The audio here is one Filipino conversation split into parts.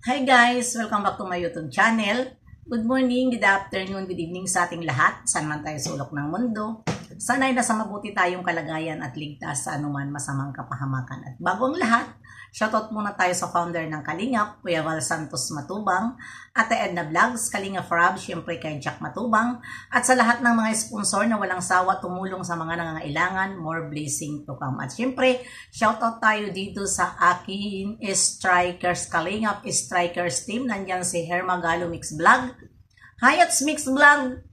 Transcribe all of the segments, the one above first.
Hi guys! Welcome back to my YouTube channel. Good morning, good afternoon, good evening sa ating lahat. Saan man tayo sulok ng mundo. Sana'y nasa mabuti tayong kalagayan at ligtas sa anuman masamang kapahamakan. At bago ang lahat, shoutout muna tayo sa founder ng Kalingap, Kuya Val Santos Matubang, Ate Edna Vlogs, Kalingap Rob, syempre kay Jack Matubang, at sa lahat ng mga sponsor na walang sawa tumulong sa mga nangangailangan, more blessing to come. At syempre, shoutout tayo dito sa aking Strikers Kalingap, Strikers team. Nandyan si Herma Galo Mix Vlog, Hayats Mix Vlog,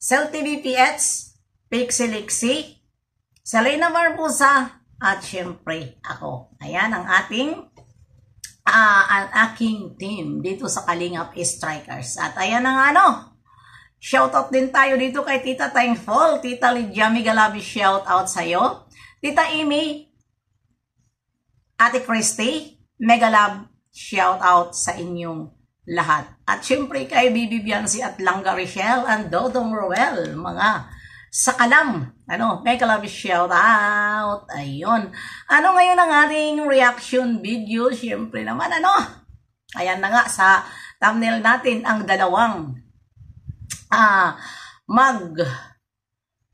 Cell TV PH, Pixelixi, Selena Barbosa, at syempre ako. Ayan ang aking team dito sa Kalingap Strikers. At ayan ang shoutout din tayo dito kay Tita Thankful, Tita Lydia Migalabi, shoutout sa'yo. Tita Amy, Ate Christy, Megalab, shoutout sa inyong lahat. At syempre kay Bibi Biancy at Langga Richelle and Dodong Roel, mga sa kalam, mega love shout out. Ayun. Ngayon ang ating reaction video? Siyempre naman, ayan na nga sa thumbnail natin ang dalawang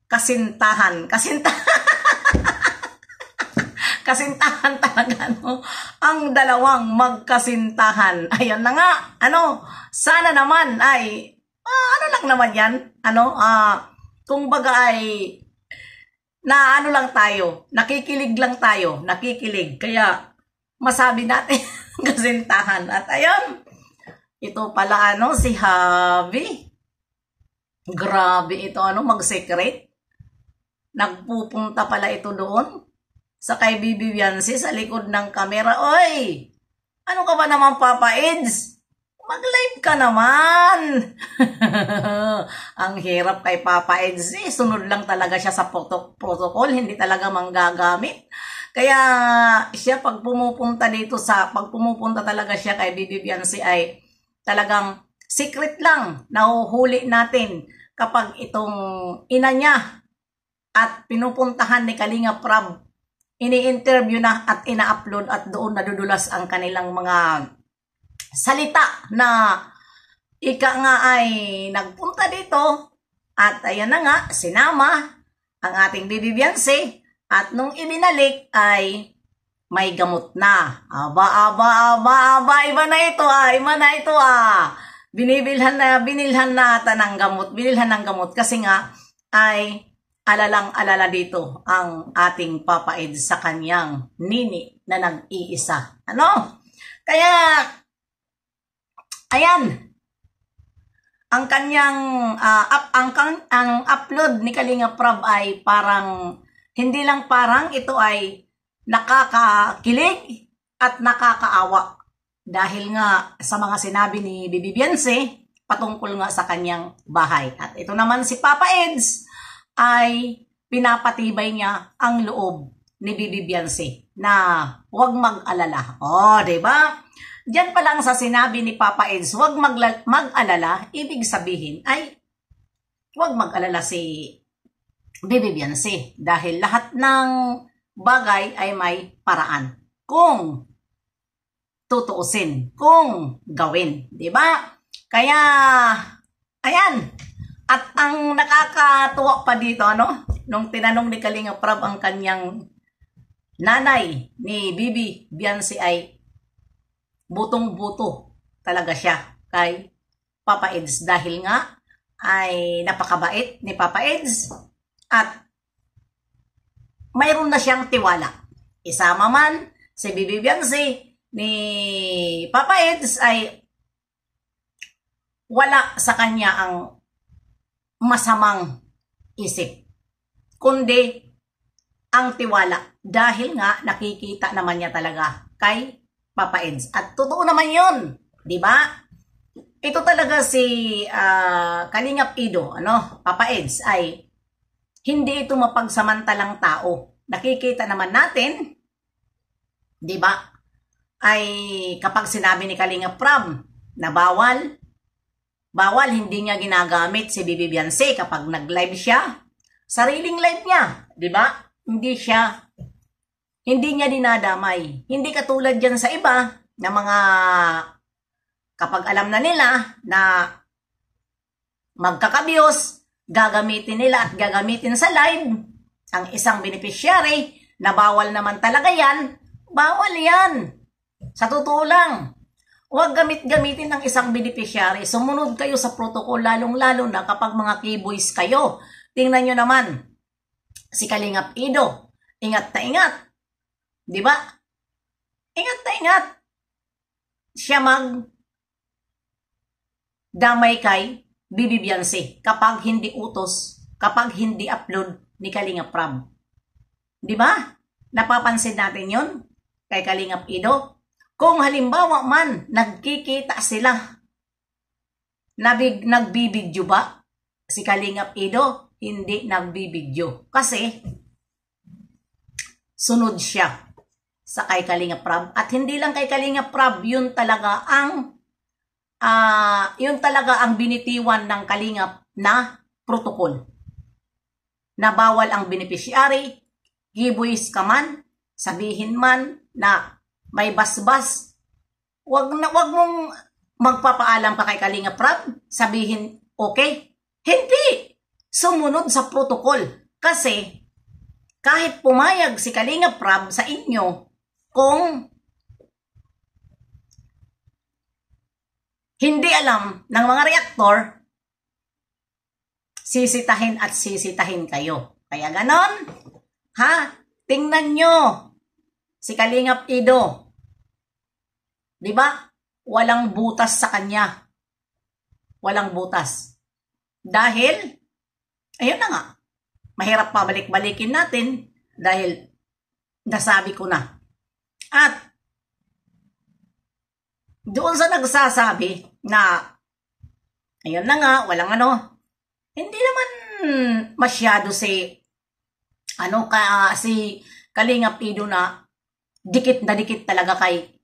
kasintahan talaga, ang dalawang magkasintahan. Ayan na nga, sana naman ay, lang naman yan, kung baga ay lang tayo, nakikilig. Kaya masabi natin kasintahan. At ayun, ito pala si Javi. Grabe ito mag-secret. Nagpupunta pala ito doon sa kay Bibi Biancy sa likod ng kamera. Oy! Ano ka ba naman, Papa Eds? Mag-live ka naman. Ang hirap kay Papa Eds. Sunod lang talaga siya sa protocol. Hindi talaga manggagamit. Kaya siya pag pumupunta talaga siya kay Bibi Biancy ay talagang secret lang. Nahuhuli natin kapag itong ina niya at pinupuntahan ni Kalingap Rob, ini-interview na at ina-upload at doon nadudulas ang kanilang mga salita na ika nga ay nagpunta dito at ayan na nga, sinama ang ating Bibi Biancy at nung ibinalik ay may gamot na. Aba, iba na ito binilhan na ng gamot kasi nga ay alalang-alala dito ang ating Papa Ed sa kanyang nini na nag-iisa. Kaya ayan, ang kanyang ang upload ni Kalingap Rob ay parang, hindi lang parang, ito ay nakakakilig at nakakaawa. Dahil nga sa mga sinabi ni Bibi Biancy, patungkol nga sa kanyang bahay. At ito naman si Papa Eds ay pinapatibay niya ang loob ni Bibi Biancy na huwag mag-alala. Diba? Diyan pa lang sa sinabi ni Papa Eds, huwag mag-alala, ibig sabihin ay huwag mag-alala si Bibi Biancy dahil lahat ng bagay ay may paraan kung tutuusin, kung gawin, di ba? Kaya, ayan, at ang nakakatuwa pa dito, nung tinanong ni Kalingap Rob ang kanyang nanay ni Bibi Biancy ay butong-buto talaga siya kay Papa Eds dahil nga ay napakabait ni Papa Eds at mayroon na siyang tiwala. Isama man si Bibi Biancy ni Papa Eds ay wala sa kanya ang masamang isip, kundi ang tiwala dahil nga nakikita naman niya talaga kay Papa Eds. At totoo naman yun, di ba? Ito talaga si Kalingap Ido, Papa Eds, ay hindi ito mapagsamantalang tao. Nakikita naman natin, di ba? Ay kapag sinabi ni Kalingap Rob na bawal, hindi niya ginagamit si Bibi Biancy kapag nag-live siya. Sariling live niya, di ba? Hindi niya dinadamay. Hindi katulad dyan sa iba na mga kapag alam na nila na magkakabyos, gagamitin nila at gagamitin sa live ang isang beneficiary na bawal naman talaga yan, bawal yan. Sa totoo lang, huwag gamitin ng isang beneficiary. Sumunod kayo sa protocol, lalong-lalo na kapag mga keyboys kayo. Tingnan nyo naman, si Kalingap Ido, ingat na ingat. Di ba? Ingat na ingat. Siya damay kay Bibi Beyonce kapag hindi utos, kapag hindi upload ni Kalingap Prab. Di ba? Napapansin natin yon kay Kalingap Ido. Kung halimbawa man, nagkikita sila, nagbibidyo ba? Si Kalingap Ido, hindi nagbibidyo. Kasi, sunod siya sa kay Kalingap Prab. At hindi lang kay Kalingap Prab, yun talaga ang binitiwan ng Kalingap na protocol. Na bawal ang beneficiary, giveaways ka man, sabihin man na may basbas, wag mong magpapaalam pa kay Kalingap Prab, sabihin okay. Hindi! Sumunod sa protocol. Kasi kahit pumayag si Kalingap Prab sa inyo, kung hindi alam ng mga reaktor, sisitahin at sisitahin kayo. Kaya ganon, ha? Tingnan nyo si Kalingap Ido. Di ba? Walang butas sa kanya. Walang butas. Dahil, ayun na nga, mahirap pa balik-balikin natin dahil nasabi ko na. At doon sa nagsasabi na ayun na nga, walang hindi naman masyado si Kalingap Ido na dikit talaga kay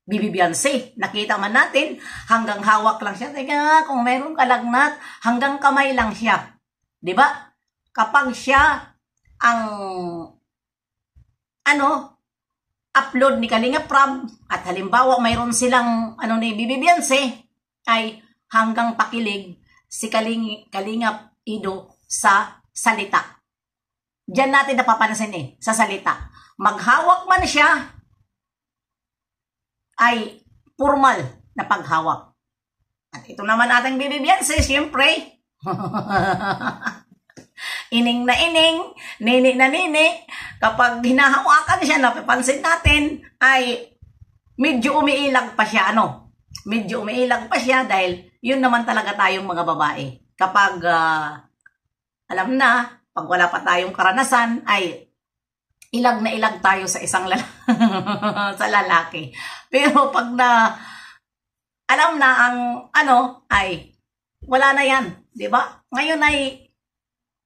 Bibi Beyonce. Nakita man natin, hanggang hawak lang siya. Teka, kung meron kalagnat, hanggang kamay lang siya. Di ba? Kapag siya ang upload ni Kalingap Prab at halimbawa mayroon silang ni Bibi Beyonce, ay hanggang pakilig si Kalingap Ido sa salita. Diyan natin napapansin sa salita. Maghawak man siya, ay formal na paghawak. At ito naman ating Bibi Beyonce, siyempre, ining na ining, nini na nini, kapag hinahawakan siya, napapansin natin, ay medyo umiilag pa siya, Medyo umiilag pa siya dahil yun naman talaga tayong mga babae. Kapag, alam na, pag wala pa tayong karanasan, ay ilag na ilag tayo sa isang sa lalaki. Pero pag alam na ang ay wala na yan, di ba? Ngayon ay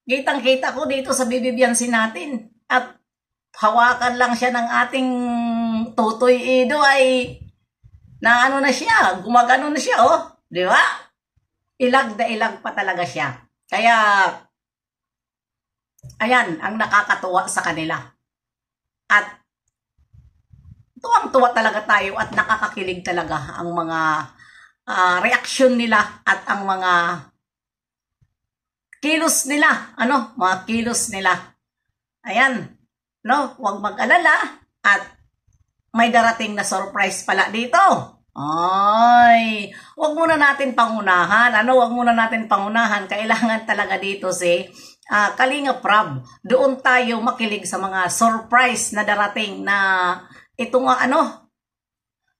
kitang-kita ko dito sa Bibi Beyonce natin at hawakan lang siya ng ating Tutoy Ido ay na na siya, gumagano na siya, di ba? Ilag na ilag pa talaga siya. Kaya ayan ang nakakatuwa sa kanila. At tuwang-tuwa talaga tayo at nakakakilig talaga ang mga reaksyon nila at ang mga kilos nila, mga kilos nila. Ayan, huwag mag-alala at may darating na surprise pala dito. Ay, huwag muna natin pangunahan. Huwag muna natin pangunahan. Kailangan talaga dito si Kalingap Prab. Doon tayo makilig sa mga surprise na darating na ito nga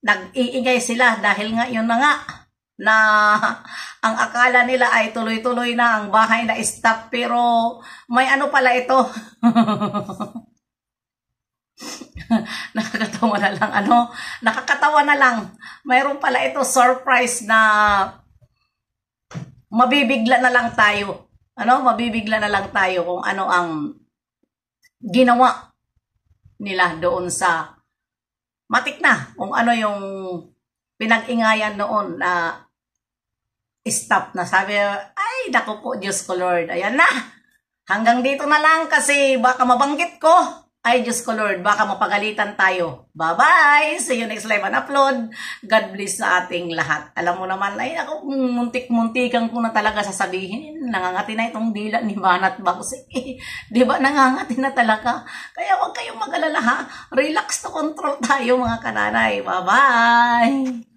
nag-iingay sila dahil nga yun na nga na ang akala nila ay tuloy-tuloy na ang bahay na stop pero may pala ito. Nakakatawa na lang nakakatawa na lang. Mayroon pala ito surprise na mabibigla na lang tayo. Mabibigla na lang tayo kung ano ang ginawa nila doon sa matik na kung ano yung pinag-ingayan noon na stop na sabi, ay naku po Diyos ko Lord, ayan na, hanggang dito na lang kasi baka mabanggit ko Ay, Diyos ko Lord, baka mapagalitan tayo. Bye-bye! See you next live and upload. God bless sa ating lahat. Alam mo naman, ay ako, muntik-muntikan ko na talaga sasabihin. Nangangati na itong dila ni Manat Bagsik. Di ba, nangangati na talaga. Kaya huwag kayong mag-alala ha. Relax to control tayo mga kananay. Bye-bye!